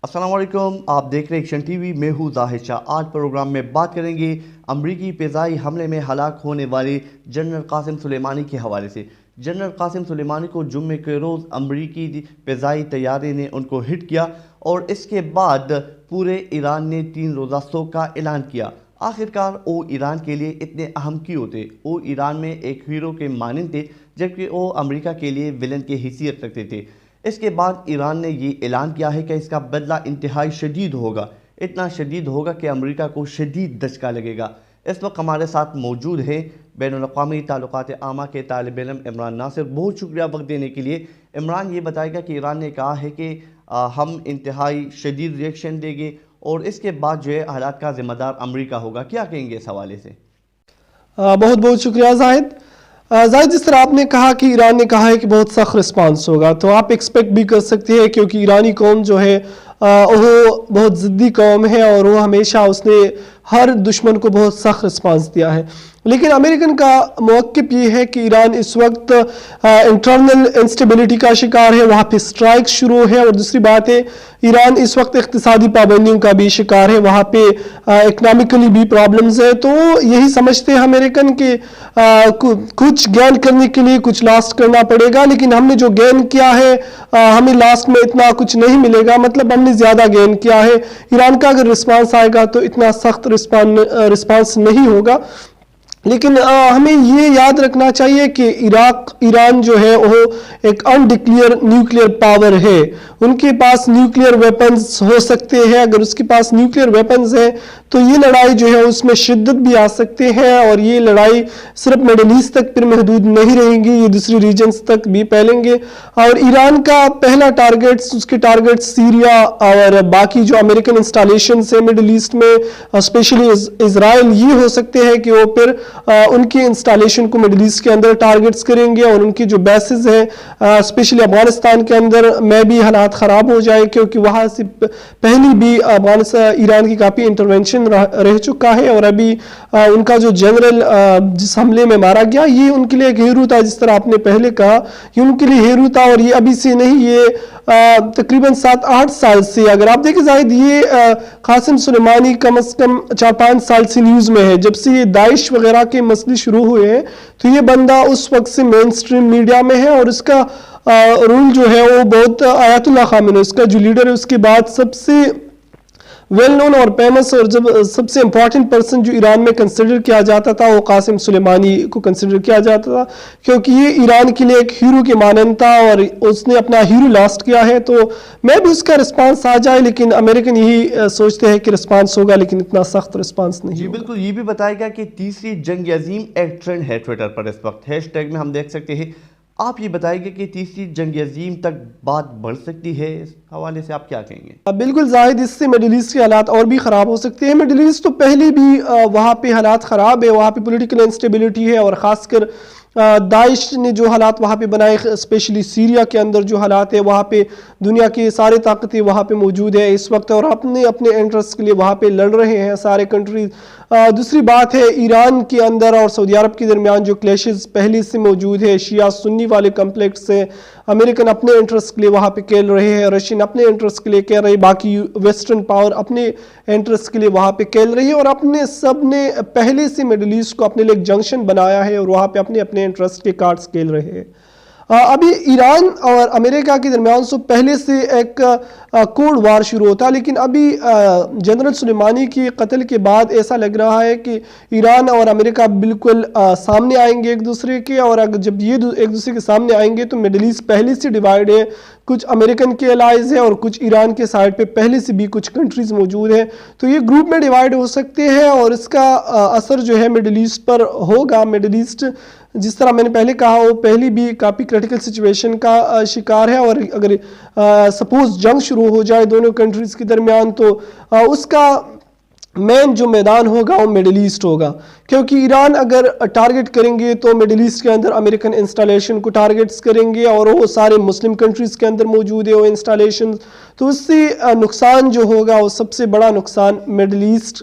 السلام علیکم، آپ دیکھ رہے ہیں ایکشن ٹی وی، میں ہوں زاہد شاہ۔ آج پروگرام میں بات کریں گے امریکی فضائی حملے میں ہلاک ہونے والے جنرل قاسم سلیمانی کے حوالے سے۔ جنرل قاسم سلیمانی کو جمعے کے روز امریکی فضائی طیارے نے ان کو ہٹ کیا اور اس کے بعد پورے ایران نے 3 روزہ سوگ کا اعلان کیا۔ آخرکار وہ ایران کے لیے اتنے اہم کیوں تھے؟ وہ ایران میں ایک ہیرو کے مانند تھے، جبکہ وہ امریکہ کے لیے ولن کی حیثیت رکھتے تھے۔ اس کے بعد ایران نے یہ اعلان کیا ہے کہ اس کا بدلہ انتہائی شدید ہوگا، اتنا شدید ہوگا کہ امریکہ کو شدید دھچکا لگے گا۔ اس وقت ہمارے ساتھ موجود ہیں بین الاقوامی تعلقات عامہ کے طالب علم عمران ناصر۔ بہت شکریہ وقت دینے کے لیے۔ عمران، یہ بتائے گا کہ ایران نے کہا ہے کہ ہم انتہائی شدید ریئیکشن دیں گے اور اس کے بعد جو ہے حالات کا ذمہ دار امریکہ ہوگا، کیا کہیں گے اس حوالے سے؟ بہت بہت شکریہ زاہد۔ جس طرح آپ نے کہا کہ ایران نے کہا ہے کہ بہت سخت رسپانس ہوگا، تو آپ ایکسپیکٹ بھی کر سکتے ہیں، کیونکہ ایرانی قوم جو ہے وہ بہت ضدی قوم ہے اور وہ ہمیشہ اس نے ہر دشمن کو بہت سخت رسپانس دیا ہے۔ لیکن امریکن کا موقف یہ ہے کہ ایران اس وقت انٹرنل انسٹیبلٹی کا شکار ہے، وہاں پہ سٹرائک شروع ہے، اور دوسری بات ہے ایران اس وقت اقتصادی پابندیوں کا بھی شکار ہے، وہاں پہ اکنامکلی بھی پرابلمز ہے۔ تو یہی سمجھتے ہیں امریکن کہ کچھ گین کرنے کے لیے کچھ لاسٹ کرنا پڑے گا، لیکن ہم نے جو گین کیا ہے ہمیں لاسٹ میں اتنا کچھ نہیں ملے گا، مطلب ہم نے زیادہ گین کیا ہے۔ ایران کا اگر رسپانس آئے گا تو اتنا سخت رسپانس نہیں ہوگا، لیکن ہمیں یہ یاد رکھنا چاہیے کہ ایران جو ہے وہ ایک انڈکلیئر نیوکلیئر پاور ہے، ان کے پاس نیوکلیئر ویپنز ہو سکتے ہیں۔ اگر اس کے پاس نیوکلیئر ویپنز ہیں تو یہ لڑائی جو ہے اس میں شدت بھی آ سکتے ہیں، اور یہ لڑائی صرف مڈل ایسٹ تک پھر محدود نہیں رہیں گی، یہ دوسری ریجنز تک بھی پھیلیں گے۔ اور ایران کا پہلا ٹارگٹ، اس کے ٹارگٹ سیریا اور باقی جو امریکن انسٹالیشنز ہیں مڈل ایسٹ میں، اسپیشلی اسرائیل، یہ ہو سکتے ہیں کہ وہ پھر ان کی انسٹالیشن کو مڈل ایسٹ کے اندر ٹارگٹس کریں گے، اور ان کی جو بیسز ہیں اسپیشلی افغانستان کے اندر میں بھی حالات خراب ہو جائے، کیونکہ وہاں سے پہلی بھی ایران کی کافی انٹرونشن رہ چکا ہے، اور ابھی ان کا جو جنرل جس حملے میں مارا گیا یہ ان کے لیے ایک ہیرو تھا، جس طرح آپ نے پہلے کہا یہ ان کے لیے ہیرو تھا، اور یہ ابھی سے نہیں، یہ تقریباً 7-8 سال سے، اگر آپ دیکھیں زاہد، یہ قاسم سلیمانی کم از کم 4-5 سال سے نیوز میں ہے، جب سے یہ داعش وغیرہ کے مسئلے شروع ہوئے ہیں تو یہ بندہ اس وقت سے مین سٹریم میڈیا میں ہے، اور اس کا رول جو ہے وہ بہت آیت اللہ خامنہ، اس کا جو لیڈر ہے، اس کے بعد سب سے ویل نون اور فیمس اور جب سب سے امپورٹنٹ پرسن جو ایران میں کنسیڈر کیا جاتا تھا وہ قاسم سلیمانی کو کنسیڈر کیا جاتا تھا، کیونکہ یہ ایران کے لیے ایک ہیرو کے مانند تھا اور اس نے اپنا ہیرو لاسٹ کیا ہے۔ تو میں بھی اس کا رسپانس آ جائے، لیکن امریکن یہی سوچتے ہیں کہ رسپانس ہوگا، لیکن اتنا سخت رسپانس نہیں ہوگا۔ بالکل، یہ بھی بتائے گا کہ تیسری جنگ عظیم ایک ٹرینڈ ہے ٹویٹر پر اس وقت، ہیش ٹیگ میں ہم دیکھ سکتے ہیں۔ آپ یہ بتائیں گے کہ تیسری جنگ عظیم تک بات بڑھ سکتی ہے، اس حوالے سے آپ کیا کہیں گے؟ بالکل زاہد، اس سے مڈل ایسٹ کے حالات اور بھی خراب ہو سکتے ہیں۔ مڈل ایسٹ تو پہلے بھی وہاں پہ حالات خراب ہے، وہاں پہ پولیٹیکل انسٹیبلٹی ہے، اور خاص کر داعش نے جو حالات وہاں پہ بنائے، اسپیشلی سیریا کے اندر جو حالات ہے، وہاں پہ دنیا کی سارے طاقتیں وہاں پہ موجود ہے اس وقت، اور اپنے انٹرسٹ کے لیے وہاں پہ لڑ رہے ہیں سارے کنٹریز۔ دوسری بات ہے ایران کے اندر اور سعودی عرب کے درمیان جو کلیشز پہلے سے موجود ہے، شیعہ سنی والے کمپلیکس ہیں، امریکن اپنے انٹرسٹ کے لیے وہاں پہ کھیل رہے ہیں، رشین اپنے انٹرسٹ کے لیے کہہ رہے ہیں، باقی ویسٹرن پاور اپنے انٹرسٹ کے لیے وہاں پہ کھیل رہی ہے، اور اپنے سب نے پہلے سے مڈل ایسٹ کو اپنے لیے ایک جنکشن بنایا ہے، اور وہاں پہ اپنے انٹرسٹ کے کارڈز کھیل رہے ہیں۔ ابھی ایران اور امریکہ کے درمیان سے پہلے سے ایک کولڈ وار شروع ہوتا، لیکن ابھی جنرل سلیمانی کی قتل کے بعد ایسا لگ رہا ہے کہ ایران اور امریکہ بالکل سامنے آئیں گے ایک دوسرے کے، اور جب یہ ایک دوسرے کے سامنے آئیں گے تو مڈل ایسٹ پہلے سے ڈیوائیڈ ہے، کچھ امریکن کے الائز ہیں اور کچھ ایران کے سائڈ پہ پہلے سے بھی کچھ کنٹریز موجود ہیں، تو یہ گروپ میں ڈیوائیڈ ہو سکتے ہیں، اور اس کا اثر جو ہے مڈل ایسٹ پر ہوگا۔ مڈل ایسٹ جس طرح میں نے پہلے کہا وہ پہلی بھی کافی کرٹیکل سچویشن کا شکار ہے، اور اگر سپوز جنگ شروع ہو جائے دونوں کنٹریز کے درمیان تو اس کا مین جو میدان ہوگا وہ مڈل ایسٹ ہوگا، کیونکہ ایران اگر ٹارگٹ کریں گے تو مڈل ایسٹ کے اندر امریکن انسٹالیشن کو ٹارگٹس کریں گے، اور وہ سارے مسلم کنٹریز کے اندر موجود ہے وہ انسٹالیشن، تو اس سے نقصان جو ہوگا وہ سب سے بڑا نقصان مڈل ایسٹ